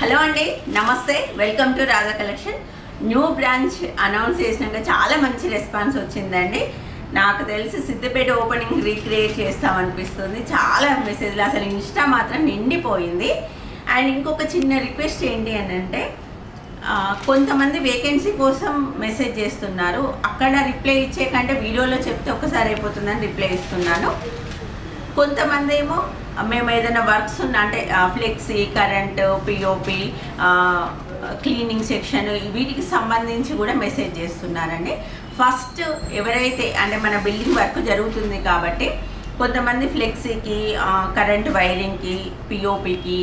Hello అండి, నమస్తే. Welcome to Raja collection. New branch announce చేసినాక చాలా మంచి రెస్పాన్స్ వచ్చిందండి. నాకు తెలిసి సిద్దిపేట ఓపెనింగ్ రీక్రియేట్ చేస్తామనిపిస్తుంది. చాలా మెసేజ్లు, అసలు ఇన్స్టా మాత్రం నిండిపోయింది. అండ్ ఇంకొక చిన్న రిక్వెస్ట్ ఏంటి అని అంటే, కొంతమంది వేకెన్సీ కోసం మెసేజ్ చేస్తున్నారు. అక్కడ రిప్లై ఇచ్చే కంటే వీడియోలో చెప్తే ఒక్కసారి అయిపోతుందని రిప్లై ఇస్తున్నాను. కొంతమంది ఏమో మేము ఏదైనా వర్క్స్ ఉన్న అంటే flexi, current, POP, cleaning section వీటికి సంబంధించి కూడా మెసేజ్ చేస్తున్నారండి. ఫస్ట్ ఎవరైతే అంటే మన బిల్డింగ్ వర్క్ జరుగుతుంది కాబట్టి కొంతమంది ఫ్లెక్సీకి, కరెంట్ వైరింగ్కి, పిఓపికి,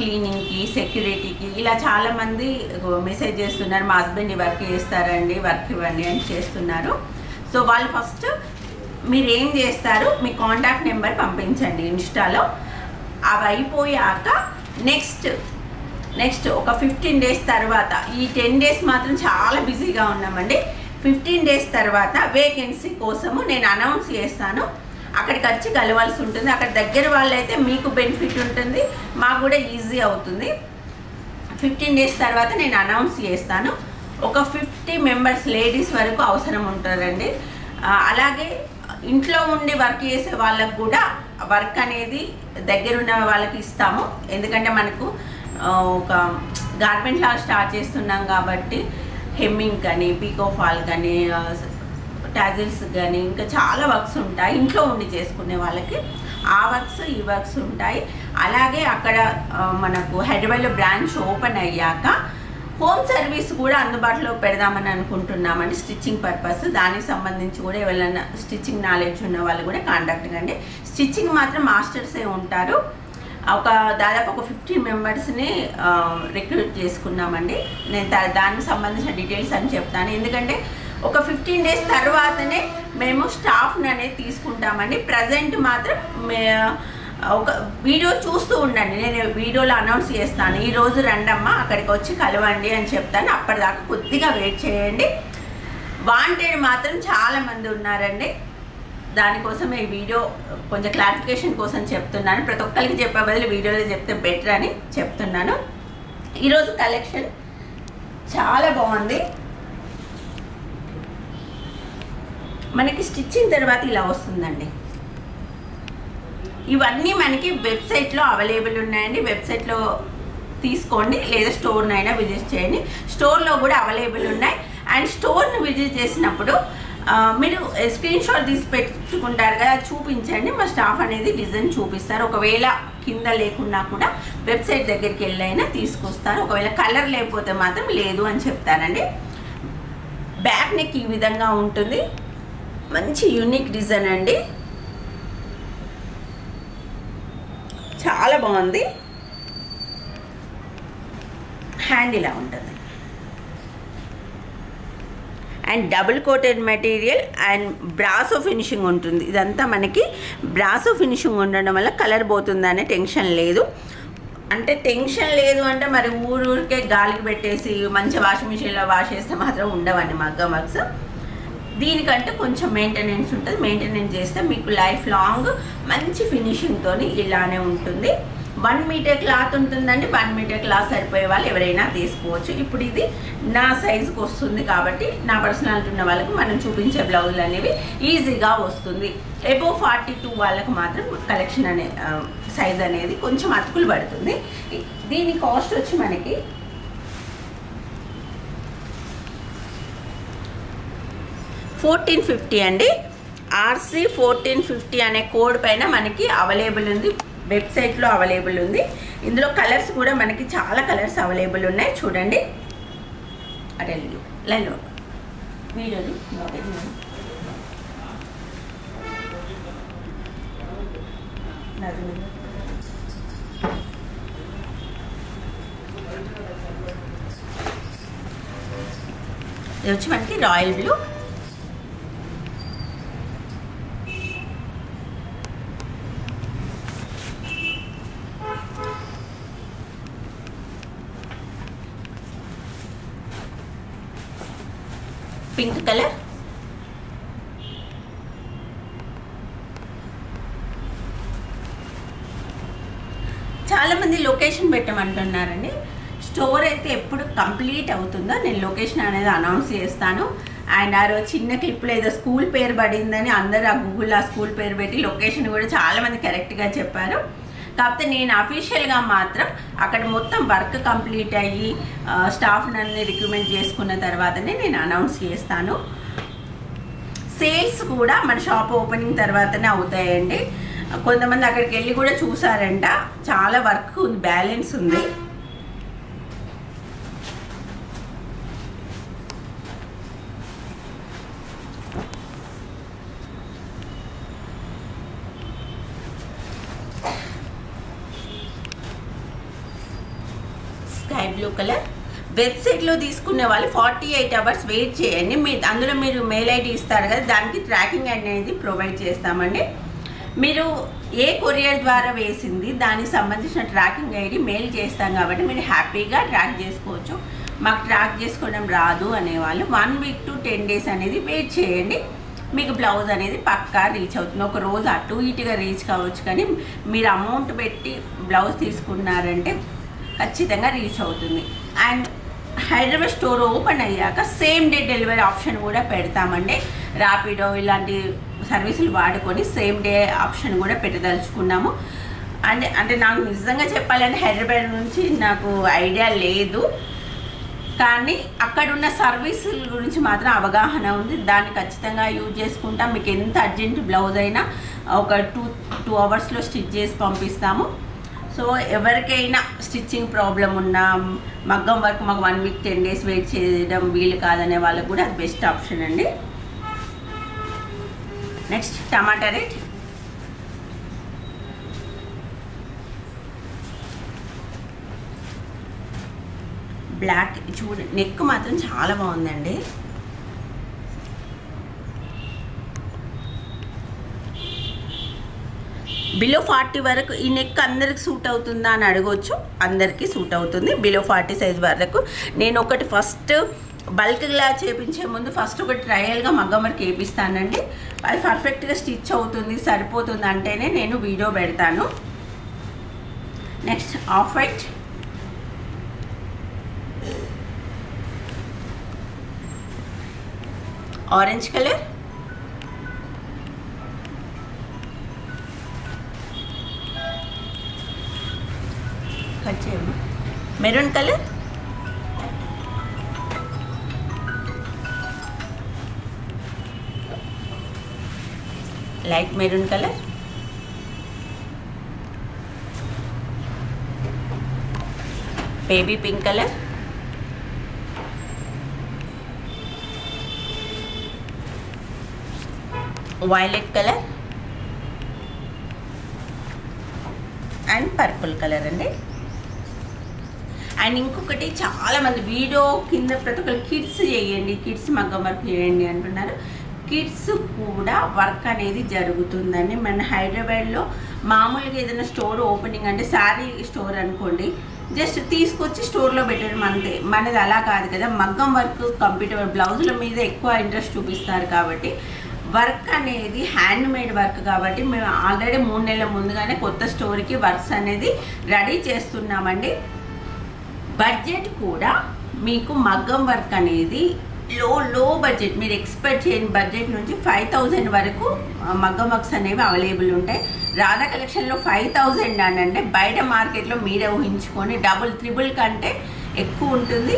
క్లీనింగ్కి, సెక్యూరిటీకి ఇలా చాలామంది మెసేజ్ చేస్తున్నారు. మా హస్బెండ్ ఈ వర్క్ చేస్తారండి, వర్క్ ఇవ్వండి అని చేస్తున్నారు. సో వాళ్ళు ఫస్ట్ మీరు ఏం చేస్తారు, మీ కాంటాక్ట్ నెంబర్ పంపించండి ఇన్స్టాలో. అవి అయిపోయాక నెక్స్ట్ ఒక 15 డేస్ తర్వాత, ఈ 10 డేస్ మాత్రం చాలా బిజీగా ఉన్నామండి. 15 డేస్ తర్వాత వేకెన్సీ కోసము నేను అనౌన్స్ చేస్తాను. అక్కడికి వచ్చి కలవాల్సి ఉంటుంది. అక్కడ దగ్గర వాళ్ళైతే మీకు బెనిఫిట్ ఉంటుంది, మాకు కూడా ఈజీ అవుతుంది. 15 డేస్ తర్వాత నేను అనౌన్స్ చేస్తాను. ఒక 50 మెంబర్స్ లేడీస్ వరకు అవసరం ఉంటారండి. అలాగే ఇంట్లో ఉండి వర్క్ చేసే వాళ్ళకు కూడా వర్క్ అనేది దగ్గరున్న వాళ్ళకి ఇస్తాము. ఎందుకంటే మనకు ఒక గార్మెంట్ లాగా స్టార్ట్ చేస్తున్నాం కాబట్టి హెమ్మింగ్ కానీ, పీకో ఫాల్ కానీ, టాజిల్స్ కానీ ఇంకా చాలా వర్క్స్ ఉంటాయి. ఇంట్లో ఉండి చేసుకునే వాళ్ళకి ఆ వర్క్స్, ఈ వర్క్స్ ఉంటాయి. అలాగే అక్కడ మనకు హైదరాబాద్లో బ్రాంచ్ ఓపెన్ అయ్యాక హోమ్ సర్వీస్ కూడా అందుబాటులో పెడదామని అనుకుంటున్నామండి. స్టిచ్చింగ్ పర్పస్, దానికి సంబంధించి కూడా ఎవరైనా స్టిచ్చింగ్ నాలెడ్జ్ ఉన్న వాళ్ళు కూడా కాంటాక్ట్ కండి. స్టిచ్చింగ్ మాత్రం మాస్టర్సే ఉంటారు. దాదాపు ఒక 15 మెంబర్స్ని రిక్రూట్ చేసుకున్నామండి. నేను దానికి సంబంధించిన డీటెయిల్స్ అని చెప్తాను. ఎందుకంటే ఒక 15 డేస్ తర్వాతనే మేము స్టాఫ్ని అనేది తీసుకుంటామండి. ప్రజెంట్ మాత్రం ఒక వీడియో చూస్తూ ఉండండి. నేను వీడియోలో అనౌన్స్ చేస్తాను, ఈరోజు రండమ్మా అక్కడికి వచ్చి కలవండి అని చెప్తాను. అప్పటిదాకా కొద్దిగా వెయిట్ చేయండి. వాంటెడ్ మాత్రం చాలామంది ఉన్నారండి. దానికోసం ఈ వీడియో కొంచెం క్లారిఫికేషన్ కోసం చెప్తున్నాను. ప్రతి ఒక్కరికి చెప్పే బదులు వీడియోలో చెప్తే బెటర్ అని చెప్తున్నాను. ఈరోజు కలెక్షన్ చాలా బాగుంది. మనకి స్టిచ్చింగ్ తర్వాత ఇలా వస్తుందండి. ఇవన్నీ మనకి వెబ్సైట్లో అవైలబుల్ ఉన్నాయండి. వెబ్సైట్లో తీసుకోండి, లేదా స్టోర్నైనా విజిట్ చేయండి. స్టోర్లో కూడా అవైలబుల్ ఉన్నాయి. అండ్ స్టోర్ని విజిట్ చేసినప్పుడు మీరు స్క్రీన్ షాట్ తీసి పెట్టుకుంటారు కదా, చూపించండి. మా స్టాఫ్ అనేది డిజైన్ చూపిస్తారు. ఒకవేళ కింద లేకున్నా కూడా వెబ్సైట్ దగ్గరికి వెళ్ళైనా తీసుకొస్తారు. ఒకవేళ కలర్ లేకపోతే మాత్రం లేదు అని చెప్తారండి. బ్యాక్ నెక్ ఈ విధంగా ఉంటుంది. మంచి యూనిక్ డిజైన్ అండి, చాలా బాగుంది. హ్యాండ్ ఇలా ఉంటుంది. And double coated material and Brasso finishing ఉంటుంది. ఇదంతా మనకి బ్రాసో ఫినిషింగ్ ఉండడం వల్ల కలర్ పోతుందనే టెన్షన్ లేదు. అంటే టెన్షన్ లేదు అంటే మరి ఊరికే గాలికి పెట్టేసి మంచి వాషింగ్ మిషన్లో వాష్ చేస్తే మాత్రం ఉండవండి మగ్గం వర్క్స్. దీనికంటే కొంచెం మెయింటెనెన్స్ ఉంటుంది. మెయింటెనెన్స్ చేస్తే మీకు లైఫ్ లాంగ్ మంచి ఫినిషింగ్తో ఇలానే ఉంటుంది. 1 మీటర్ క్లాత్ ఉంటుందండి. 1 మీటర్ క్లాత్ సరిపోయే వాళ్ళు ఎవరైనా తీసుకోవచ్చు. ఇప్పుడు ఇది నా సైజుకి వస్తుంది కాబట్టి నా పర్సనాలిటీ ఉన్న వాళ్ళకి మనం చూపించే బ్లౌజులు అనేవి ఈజీగా వస్తుంది. అబోవ్ 42 వాళ్ళకు మాత్రం కలెక్షన్ అనే సైజ్ అనేది కొంచెం అతుకులు పడుతుంది. దీని కాస్ట్ వచ్చి మనకి 1450 అండి. RC 1450 అనే కోడ్ పైన మనకి అవైలబుల్ ఉంది. వెబ్సైట్లో అవైలబుల్ ఉంది. ఇందులో కలర్స్ కూడా మనకి చాలా కలర్స్ అవైలబుల్ ఉన్నాయి. చూడండి, అదే లైన్లో వీడియోలు ఇది వచ్చి మనకి రాయల్ బ్లూ, పింక్ కలర్, చాలా మంది లొకేషన్ పెట్టమంటున్నారండి. స్టోర్ అయితే ఎప్పుడు కంప్లీట్ అవుతుందో నేను లొకేషన్ అనేది అనౌన్స్ చేస్తాను. అండ్ ఆ రోజు చిన్న క్లిప్లో ఏదో స్కూల్ పేరు పడిందని అందరూ ఆ గూగుల్లో ఆ స్కూల్ పేరు పెట్టి లొకేషన్ కూడా చాలామంది కరెక్ట్గా చెప్పారు. కాకపోతే నేను అఫీషియల్గా మాత్రం అక్కడ మొత్తం వర్క్ కంప్లీట్ అయ్యి స్టాఫ్ని రిక్రూట్మెంట్ చేసుకున్న తర్వాతనే నేను అనౌన్స్ చేస్తాను. సేల్స్ కూడా మన షాప్ ఓపెనింగ్ తర్వాతనే అవుతాయండి. కొంతమంది అక్కడికి వెళ్ళి కూడా చూసారంట, చాలా వర్క్ ఉంది, బ్యాలెన్స్ ఉంది. Sky blue colour. వెబ్సైట్లో తీసుకునే వాళ్ళు 48 అవర్స్ వెయిట్ చేయండి. అందులో మీరు మెయిల్ ఐడి ఇస్తారు కదా, దానికి ట్రాకింగ్ అనేది ప్రొవైడ్ చేస్తామండి. మీరు ఏ కొరియర్ ద్వారా వేసింది దానికి సంబంధించిన ట్రాకింగ్ ఐడి మెయిల్ చేస్తాం కాబట్టి మీరు హ్యాపీగా ట్రాక్ చేసుకోవచ్చు. మాకు ట్రాక్ చేసుకోవడం రాదు అనేవాళ్ళు 1 వీక్ to 10 days అనేది వెయిట్ చేయండి. మీకు బ్లౌజ్ అనేది పక్కా రీచ్ అవుతుంది. ఒక రోజు అటు ఇటుగా రీచ్ కావచ్చు, కానీ మీరు అమౌంట్ పెట్టి బ్లౌజ్ తీసుకున్నారంటే ఖచ్చితంగా రీచ్ అవుతుంది. అండ్ హైదరాబాద్ స్టోర్ ఓపెన్ అయ్యాక సేమ్ డే డెలివరీ ఆప్షన్ కూడా పెడతామండి. ర్యాపిడో ఇలాంటి సర్వీసులు వాడుకొని సేమ్ డే ఆప్షన్ కూడా పెట్టదలుచుకున్నాము. అంటే నాకు నిజంగా చెప్పాలంటే హైదరాబాద్ నుంచి నాకు ఐడియా లేదు, కానీ అక్కడున్న సర్వీసుల గురించి మాత్రం అవగాహన ఉంది. దాన్ని ఖచ్చితంగా యూజ్ చేసుకుంటాం. మీకు ఎంత అర్జెంట్ బ్లౌజ్ అయినా ఒక 2 అవర్స్లో స్టిచ్ చేసి పంపిస్తాము. సో ఎవరికైనా స్టిచ్చింగ్ ప్రాబ్లం ఉన్నా, మగ్గం వర్క్ మాకు 1 వీక్ 10 days వెయిట్ చేయడం వీలు కాదనే వాళ్ళకు కూడా అది బెస్ట్ ఆప్షన్ అండి. నెక్స్ట్ టమాటా రెడ్. బ్లాక్. నెక్ మాత్రం చాలా బాగుందండి. బిలో 40 వరకు ఈ నెక్ అందరికి సూట్ అవుతుందా అని అడగవచ్చు. అందరికీ సూట్ అవుతుంది బిలో 40 సైజ్ వరకు. నేను ఒకటి ఫస్ట్ బల్క్లా చేయించే ముందు ఫస్ట్ ఒకటి ట్రయల్గా మగ్గం వర్క్ వేపిస్తానండి. అది పర్ఫెక్ట్గా స్టిచ్ అవుతుంది, సరిపోతుంది అంటేనే నేను వీడియో పెడతాను. Next off white. Orange colour. Maroon colour. Light maroon colour. Baby pink colour. Violet colour and purple colour అండి. అండ్ ఇంకొకటి చాలామంది వీడియో కింద ప్రతి ఒక్కరు కిడ్స్ చేయండి, కిడ్స్ మగ్గం వర్క్ చేయండి అంటున్నారు. కిడ్స్ కూడా వర్క్ అనేది జరుగుతుందండి. మన హైదరాబాద్లో మామూలుగా ఏదైనా స్టోర్ ఓపెనింగ్ అంటే శారీ స్టోర్ అనుకోండి, జస్ట్ తీసుకొచ్చి స్టోర్లో పెట్టడం అంతే. మనది అలా కాదు కదా, మగ్గం వర్క్ కంప్యూటర్ బ్లౌజుల మీద ఎక్కువ ఇంట్రెస్ట్ చూపిస్తారు కాబట్టి వర్క్ అనేది హ్యాండ్ మేడ్ వర్క్ కాబట్టి మేము ఆల్రెడీ 3 నెలల ముందుగానే కొత్త స్టోర్కి వర్క్స్ అనేది రెడీ చేస్తున్నామండి. బడ్జెట్ కూడా మీకు మగ్గం వర్క్ అనేది లో బడ్జెట్, మీరు ఎక్స్పెక్ట్ చేయని బడ్జెట్ నుంచి 5000 వరకు మగ్గం వర్క్స్ అనేవి అవైలబుల్ ఉంటాయి. రాధా కలెక్షన్లో 5000 అని అంటే బయట మార్కెట్లో మీరే ఊహించుకొని డబుల్ 3 కంటే ఎక్కువ ఉంటుంది.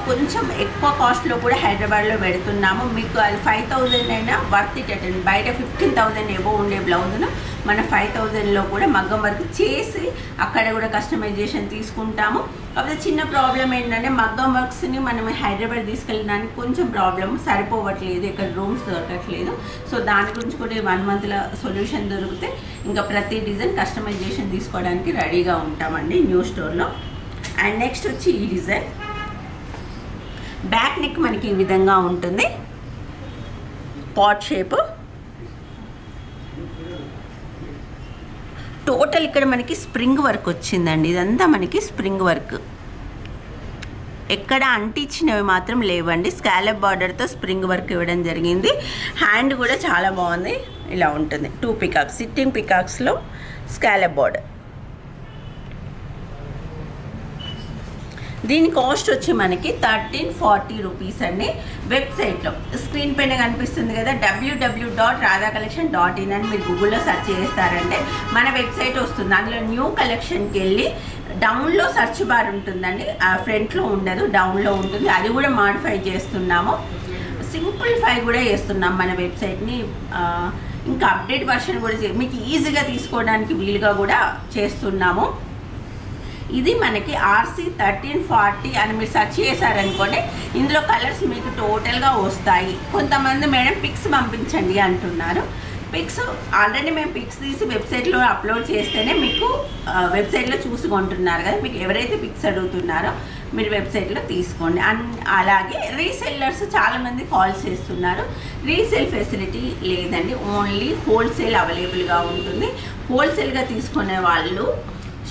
కొంచెం ఎక్కువ కాస్ట్లో కూడా హైదరాబాద్లో పెడుతున్నాము. మీకు అది 5000 అయినా వర్త్ ఇట్ అటెండ్. బయట 15,000 ఎబో ఉండే బ్లౌజ్ను మన 5000లో కూడా మగ్గం వర్క్ చేసి అక్కడ కూడా కస్టమైజేషన్ తీసుకుంటాము. కాకపోతే చిన్న ప్రాబ్లం ఏంటంటే మగ్గం వర్క్స్ని మనం హైదరాబాద్ తీసుకెళ్ళడానికి కొంచెం ప్రాబ్లం, సరిపోవట్లేదు, ఇక్కడ రూమ్స్ దొరకట్లేదు. సో దాని గురించి కూడా 1 monthలో సొల్యూషన్ దొరికితే ఇంకా ప్రతి డిజైన్ కస్టమైజేషన్ తీసుకోవడానికి రెడీగా ఉంటామండి న్యూ స్టోర్లో. అండ్ నెక్స్ట్ వచ్చి ఈ డిజైన్ బ్యాక్ నెక్ మనకి ఈ విధంగా ఉంటుంది, పాట్ షేప్. టోటల్ ఇక్కడ మనకి స్ప్రింగ్ వర్క్ వచ్చిందండి. ఇదంతా మనకి స్ప్రింగ్ వర్క్, ఎక్కడ అంటించినవి మాత్రం లేవండి. స్కాలప్ బార్డర్తో స్ప్రింగ్ వర్క్ ఇవ్వడం జరిగింది. హ్యాండ్ కూడా చాలా బాగుంది, ఇలా ఉంటుంది. 2 పికాక్స్, సిట్టింగ్ పికాక్స్లో స్కాలప్ బార్డర్. దీని కాస్ట్ వచ్చి మనకి 1340 రూపీస్ అండి. వెబ్సైట్లో స్క్రీన్ పైన కనిపిస్తుంది కదా www.radhacollection.in అని మీరు గూగుల్లో సెర్చ్ చేస్తారంటే మన వెబ్సైట్ వస్తుంది. అందులో న్యూ కలెక్షన్కి వెళ్ళి డౌన్లో సెర్చ్ బార్ ఉంటుందండి, ఫ్రంట్లో ఉండదు, డౌన్లో ఉంటుంది. అది కూడా మాడిఫై చేస్తున్నాము, సింప్లిఫై కూడా చేస్తున్నాం మన వెబ్సైట్ని. ఇంకా అప్డేట్ వర్షన్ కూడా మీకు ఈజీగా తీసుకోవడానికి వీలుగా కూడా చేస్తున్నాము. ఇది మనకి RC 1340 అని మీరు సెర్చ్ చేశారనుకోండి, ఇందులో కలర్స్ మీకు టోటల్గా వస్తాయి. కొంతమంది మేడం పిక్స్ పంపించండి అంటున్నారు. పిక్స్ ఆల్రెడీ మేము పిక్స్ తీసి వెబ్సైట్లో అప్లోడ్ చేస్తేనే మీకు వెబ్సైట్లో చూసుకుంటున్నారు కదా. మీకు ఎవరైతే పిక్స్ అడుగుతున్నారో మీరు వెబ్సైట్లో తీసుకోండి. అలాగే రీసెల్లర్స్ చాలామంది కాల్ చేస్తున్నారు. రీసేల్ ఫెసిలిటీ లేదండి, ఓన్లీ హోల్సేల్ అవైలబుల్గా ఉంటుంది. హోల్సేల్గా తీసుకునే వాళ్ళు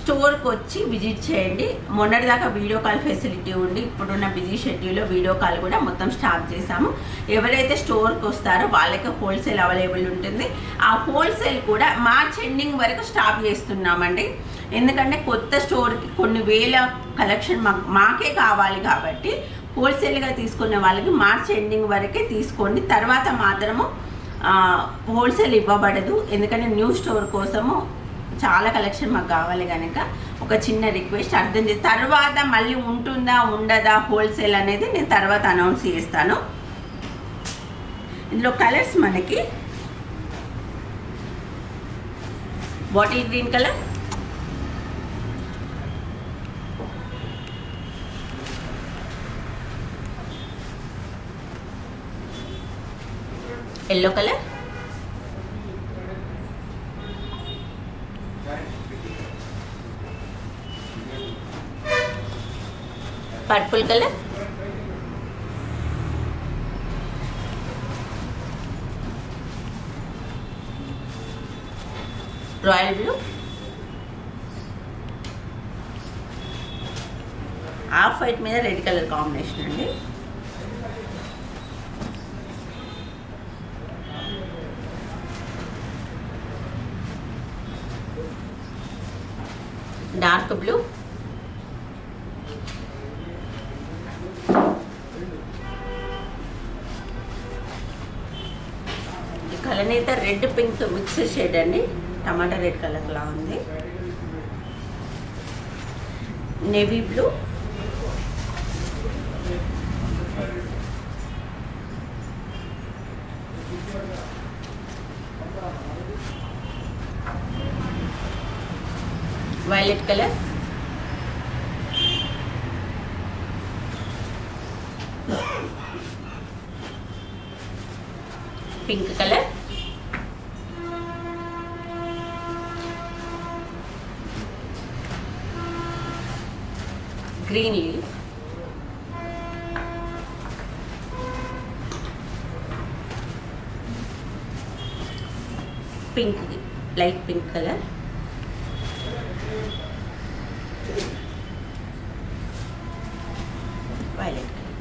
స్టోర్కి వచ్చి విజిట్ చేయండి. మొన్నటిదాకా వీడియో కాల్ ఫెసిలిటీ ఉండి ఇప్పుడున్న బిజీ షెడ్యూల్లో వీడియో కాల్ కూడా మొత్తం స్టాప్ చేశాము. ఎవరైతే స్టోర్కి వస్తారో వాళ్ళకి హోల్సేల్ అవైలబుల్ ఉంటుంది. ఆ హోల్సేల్ కూడా మార్చ్ ఎండింగ్ వరకు స్టాప్ చేస్తున్నామండి. ఎందుకంటే కొత్త స్టోర్కి కొన్ని వేల కలెక్షన్ మాకే కావాలి కాబట్టి హోల్సేల్గా తీసుకునే వాళ్ళకి మార్చ్ ఎండింగ్ వరకే తీసుకోండి. తర్వాత మాత్రము హోల్సేల్ ఇవ్వబడదు. ఎందుకంటే న్యూ స్టోర్ కోసము చాలా కలెక్షన్ మాకు కావాలి కనుక ఒక చిన్న రిక్వెస్ట్ అర్థం చేసి తర్వాత మళ్ళీ ఉంటుందా ఉండదా హోల్సేల్ అనేది నేను తర్వాత అనౌన్స్ చేస్తాను. ఇందులో కలర్స్ మనకి bottle green colour, yellow colour, purple colour, royal blue, off white మీద రెడ్ కలర్ కాంబినేషన్ అండి. డార్క్ బ్లూ, కలర్ అయితే రెడ్ పింక్ మిక్స్ షేడ్ అండి, టమాటా రెడ్ కలర్ లా ఉంది. Navy blue, violet colour, pink colour, green leaf, pink light pink colour, violet colour.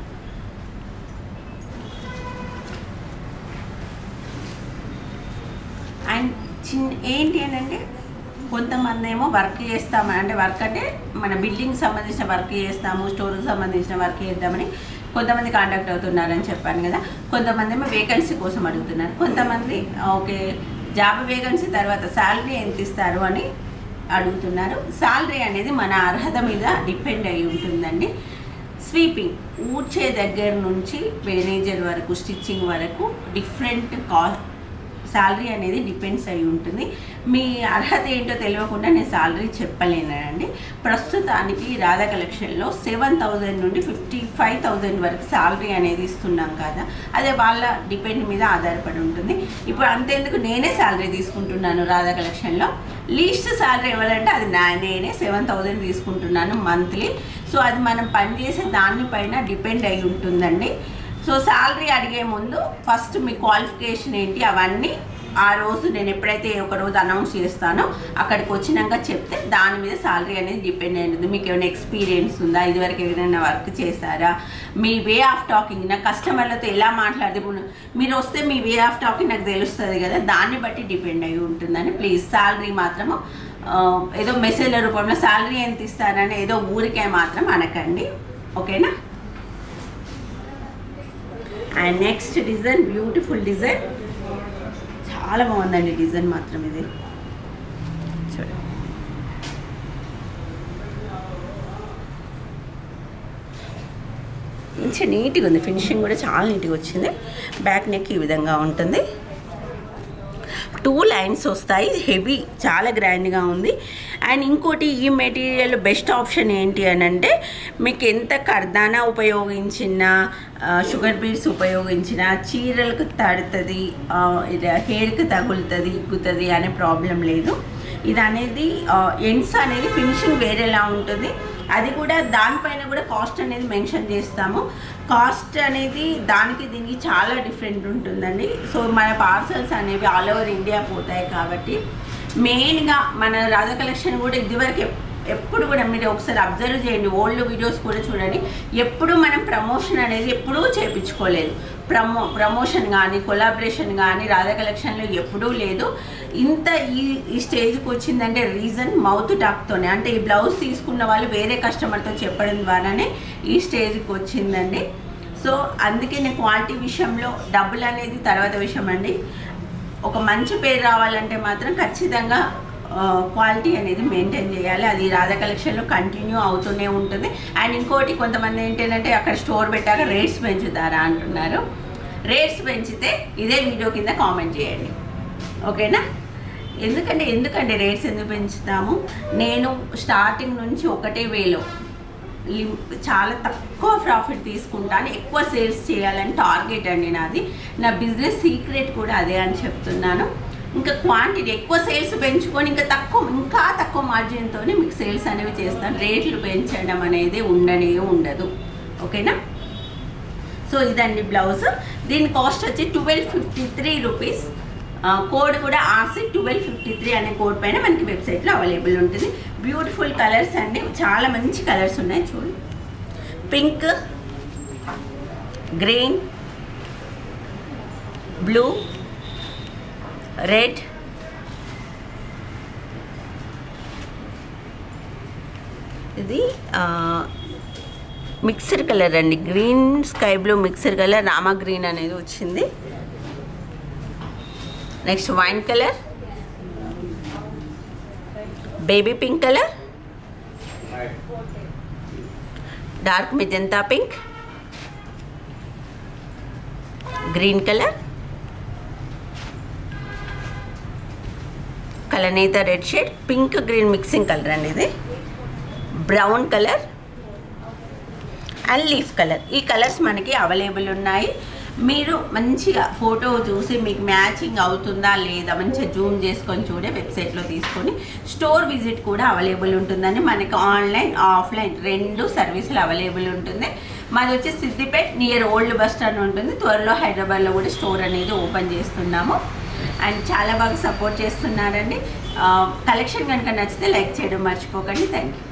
And ఏంటి అని అంటే కొంతమంది ఏమో వర్క్ చేస్తామని, అంటే వర్క్ అంటే మన బిల్డింగ్ సంబంధించిన వర్క్ చేస్తాము, స్టోర్కి సంబంధించిన వర్క్ చేద్దామని కొంతమంది కాంటాక్ట్ అవుతున్నారని చెప్పాను కదా. కొంతమంది ఏమో వేకెన్సీ కోసం అడుగుతున్నారు. కొంతమంది ఓకే జాబ్ వేకెన్సీ తర్వాత శాలరీ ఎంత ఇస్తారు అని అడుగుతున్నారు. శాలరీ అనేది మన అర్హత మీద డిపెండ్ అయి ఉంటుందండి. స్వీపింగ్ ఊడ్చే దగ్గర నుంచి మేనేజర్ వరకు స్టిచ్చింగ్ వరకు డిఫరెంట్ శాలరీ అనేది డిపెండ్స్ అయి ఉంటుంది. మీ అర్హత ఏంటో తెలియకుండా నేను శాలరీ చెప్పలేనండి. ప్రస్తుతానికి రాధా కలెక్షన్లో 7,000 నుండి 55,000 వరకు శాలరీ అనేది ఇస్తున్నాం కదా, అదే వాళ్ళ డిపెండ్ మీద ఆధారపడి ఉంటుంది. ఇప్పుడు అంతేందుకు నేనే శాలరీ తీసుకుంటున్నాను రాధా కలెక్షన్లో. లీస్ట్ శాలరీ ఎవరంటే అది నేనే 7,000 తీసుకుంటున్నాను మంత్లీ. సో అది మనం పనిచేసే దానిపైన డిపెండ్ అయి ఉంటుందండి. సో శాలరీ అడిగే ముందు ఫస్ట్ మీ క్వాలిఫికేషన్ ఏంటి అవన్నీ ఆ రోజు నేను ఎప్పుడైతే ఒక రోజు అనౌన్స్ చేస్తానో అక్కడికి వచ్చినాక చెప్తే దాని మీద శాలరీ అనేది డిపెండ్ అయ్యింది. మీకు ఏమైనా ఎక్స్పీరియన్స్ ఉందా, ఇదివరకు ఏదైనా వర్క్ చేశారా, మీ వే ఆఫ్ టాకింగ్, నా కస్టమర్లతో ఎలా మాట్లాడితే మీరు వస్తే మీ వే ఆఫ్ టాకింగ్ నాకు తెలుస్తుంది కదా, దాన్ని బట్టి డిపెండ్ అయి ఉంటుందని. ప్లీజ్ శాలరీ మాత్రము ఏదో మెసేజ్ల రూపంలో శాలరీ ఎంత ఇస్తారని ఏదో ఊరికే మాత్రం అనకండి, ఓకేనా. And next design beautiful design, చాలా బాగుందండి డిజైన్ మాత్రం. ఇది చూడండి, మంచి నీట్గా ఉంది, ఫినిషింగ్ కూడా చాలా నీట్గా వచ్చింది. బ్యాక్ నెక్ ఈ విధంగా ఉంటుంది, 2 లైన్స్ వస్తాయి, హెవీ చాలా గ్రాండ్గా ఉంది. అండ్ ఇంకోటి ఈ మెటీరియల్ బెస్ట్ ఆప్షన్ ఏంటి అని అంటే మీకు ఎంత కర్దానా ఉపయోగించినా షుగర్ బీడ్స్ ఉపయోగించినా చీరలకు తడుతుంది, హెయిర్కి తగులుతుంది, ఇగ్గుతుంది అనే ప్రాబ్లం లేదు. ఇది అనేది ఎండ్స్ అనేది ఫినిషింగ్ వేరేలా ఉంటుంది. అది కూడా దానిపైన కూడా కాస్ట్ అనేది మెన్షన్ చేస్తాము. కాస్ట్ అనేది దానికి దీనికి చాలా డిఫరెంట్ ఉంటుందండి. సో మన పార్సల్స్ అనేవి ఆల్ ఓవర్ ఇండియా పోతాయి కాబట్టి మెయిన్గా మన రాధా కలెక్షన్ కూడా ఇదివరకు ఎప్పుడు కూడా మీరు ఒకసారి అబ్జర్వ్ చేయండి, ఓల్డ్ వీడియోస్ కూడా చూడండి. ఎప్పుడు మనం ప్రమోషన్ అనేది ఎప్పుడూ చేయించుకోలేదు. ప్రమోషన్ కానీ కొలాబరేషన్ కానీ రాధా కలెక్షన్లో ఎప్పుడూ లేదు. ఇంత ఈ స్టేజ్కి వచ్చిందంటే రీజన్ మౌత్ టాక్తోనే, అంటే ఈ బ్లౌజ్ తీసుకున్న వాళ్ళు వేరే కస్టమర్తో చెప్పడం ద్వారానే ఈ స్టేజ్కి వచ్చిందండి. సో అందుకే నేను క్వాలిటీ విషయంలో డబ్బులు అనేది తర్వాత విషయం అండి. ఒక మంచి పేరు రావాలంటే మాత్రం ఖచ్చితంగా క్వాలిటీ అనేది మెయింటైన్ చేయాలి. అది రాధా కలెక్షన్లో కంటిన్యూ అవుతూనే ఉంటుంది. అండ్ ఇంకోటి కొంతమంది ఏంటంటే అక్కడ స్టోర్ పెట్టాక రేట్స్ పెంచుతారా అంటున్నారు. రేట్స్ పెంచితే ఇదే వీడియో కింద కామెంట్ చేయండి, ఓకేనా. ఎందుకంటే రేట్స్ ఎందుకు పెంచుతాము, నేను స్టార్టింగ్ నుంచి ఒకటే వేలో చాలా తక్కువ ప్రాఫిట్ తీసుకుంటాను, ఎక్కువ సేల్స్ చేయాలని టార్గెట్ అండి నాది. నా బిజినెస్ సీక్రెట్ కూడా అదే అని చెప్తున్నాను. ఇంకా క్వాంటిటీ ఎక్కువ సేల్స్ పెంచుకొని ఇంకా తక్కువ మార్జిన్తో మీకు సేల్స్ అనేవి చేస్తాను. రేట్లు పెంచడం అనేది ఉండదు, ఓకేనా. సో ఇదండి బ్లౌజ్. దీని కాస్ట్ వచ్చి 1253 రూపీస్. కోడ్ కూడా RC1253 అనే కోడ్ పైన మనకి వెబ్సైట్లో అవైలబుల్ ఉంటుంది. బ్యూటిఫుల్ కలర్స్ అండి, చాలా మంచి కలర్స్ ఉన్నాయి చూడు. పింక్, గ్రీన్, బ్లూ, రెడ్, ఇది మిక్సర్ కలర్ అండి, green sky blue mixer colour, Rama green అనేది వచ్చింది. Next wine colour, baby pink colour, dark magenta pink, green colour, కలనేత red shade, pink green mixing colour అండి ఇది, brown colour and leaf colour. ఈ colours మనకి available ఉన్నాయి. మీరు మంచిగా ఫోటో చూసి మీకు మ్యాచింగ్ అవుతుందా లేదా మంచిగా జూమ్ చేసుకొని చూడే వెబ్సైట్లో తీసుకొని స్టోర్ విజిట్ కూడా అవైలబుల్ ఉంటుందని. మనకి ఆన్లైన్ ఆఫ్లైన్ 2 సర్వీసులు అవైలబుల్ ఉంటుంది. మాది వచ్చి Siddipet near old bus stand ఉంటుంది. త్వరలో హైదరాబాద్లో కూడా స్టోర్ అనేది ఓపెన్ చేస్తున్నాము. అండ్ చాలా బాగా సపోర్ట్ చేస్తున్నారండి. కలెక్షన్ కనుక నచ్చితే లైక్ చేయడం మర్చిపోకండి. Thank you.